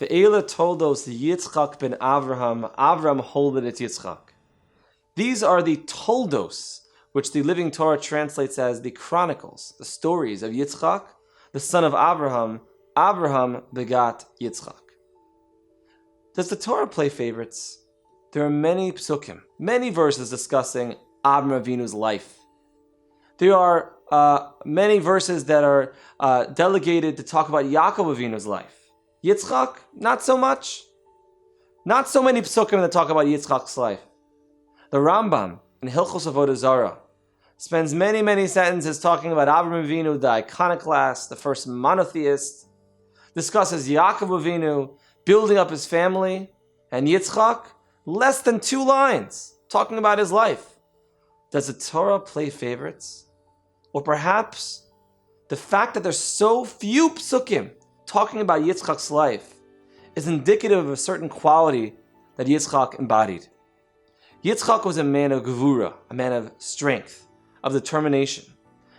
Ve'ela Toldos Yitzchak ben Avraham. Avram holded it Yitzchak. These are the Toldos, which the Living Torah translates as the chronicles, the stories of Yitzchak, the son of Abraham. Abraham begat Yitzchak. Does the Torah play favorites? There are many psukim, many verses discussing Avraham Avinu's life. There are many verses that are delegated to talk about Yaakov Avinu's life. Yitzchak, not so much. Not so many psukim that talk about Yitzchak's life. The Rambam in Hilchos Avodah Zarah spends many, many sentences talking about Avraham Avinu, the iconoclast, the first monotheist, discusses Yaakov Avinu, building up his family, and Yitzchak, less than 2 lines, talking about his life. Does the Torah play favorites? Or perhaps the fact that there's so few psukim talking about Yitzchak's life is indicative of a certain quality that Yitzchak embodied. Yitzchak was a man of gevura, a man of strength, of determination.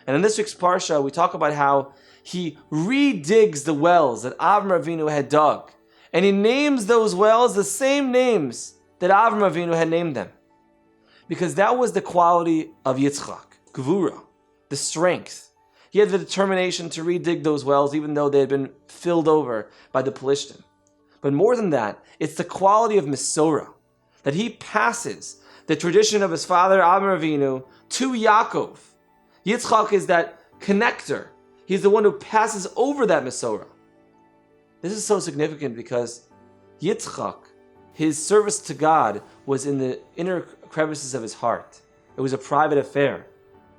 And in this week's Parsha, we talk about how he redigs the wells that Avraham Avinu had dug. And he names those wells the same names that Avraham Avinu had named them. Because that was the quality of Yitzchak, gevura, the strength. He had the determination to redig those wells even though they had been filled over by the Pelishtim. But more than that, it's the quality of Mesorah, that he passes the tradition of his father Avraham Avinu to Yaakov. Yitzchak is that connector. He's the one who passes over that Mesorah. This is so significant because Yitzchak, his service to God was in the inner crevices of his heart. It was a private affair.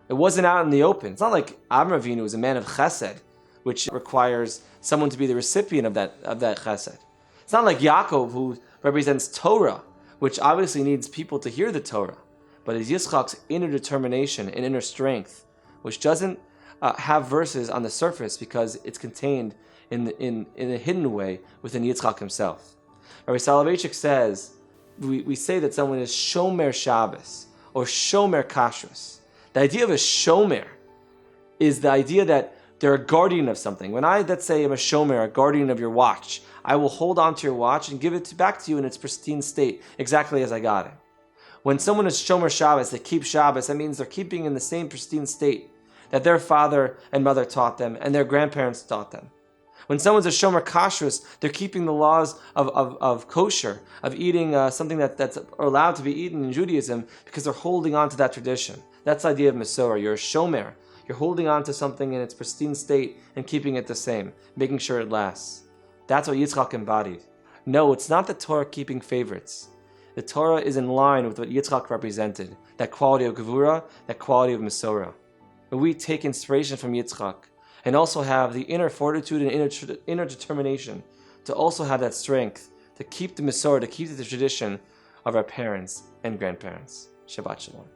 It wasn't out in the open. It's not like Avraham Avinu was a man of chesed, which requires someone to be the recipient of that chesed. It's not like Yaakov, who represents Torah, which obviously needs people to hear the Torah. But it's Yitzchak's inner determination and inner strength, which doesn't have verses on the surface because it's contained in a hidden way within Yitzchak himself. Rabbi Soloveitchik says, we say that someone is Shomer Shabbos or Shomer Kashrus. The idea of a Shomer is the idea that they're a guardian of something. When let's say I'm a Shomer, a guardian of your watch, I will hold on to your watch and give it back to you in its pristine state, exactly as I got it. When someone is Shomer Shabbos, they keep Shabbos, that means they're keeping in the same pristine state that their father and mother taught them and their grandparents taught them. When someone's a Shomer Kashrus, they're keeping the laws of kosher, of eating something that's allowed to be eaten in Judaism because they're holding on to that tradition. That's the idea of Mesorah. You're a Shomer. You're holding on to something in its pristine state and keeping it the same, making sure it lasts. That's what Yitzchak embodied. No, it's not the Torah keeping favorites. The Torah is in line with what Yitzchak represented, that quality of Gevura, that quality of Mesorah. But we take inspiration from Yitzchak and also have the inner fortitude and inner determination to also have that strength to keep the Mesorah, to keep the tradition of our parents and grandparents. Shabbat Shalom.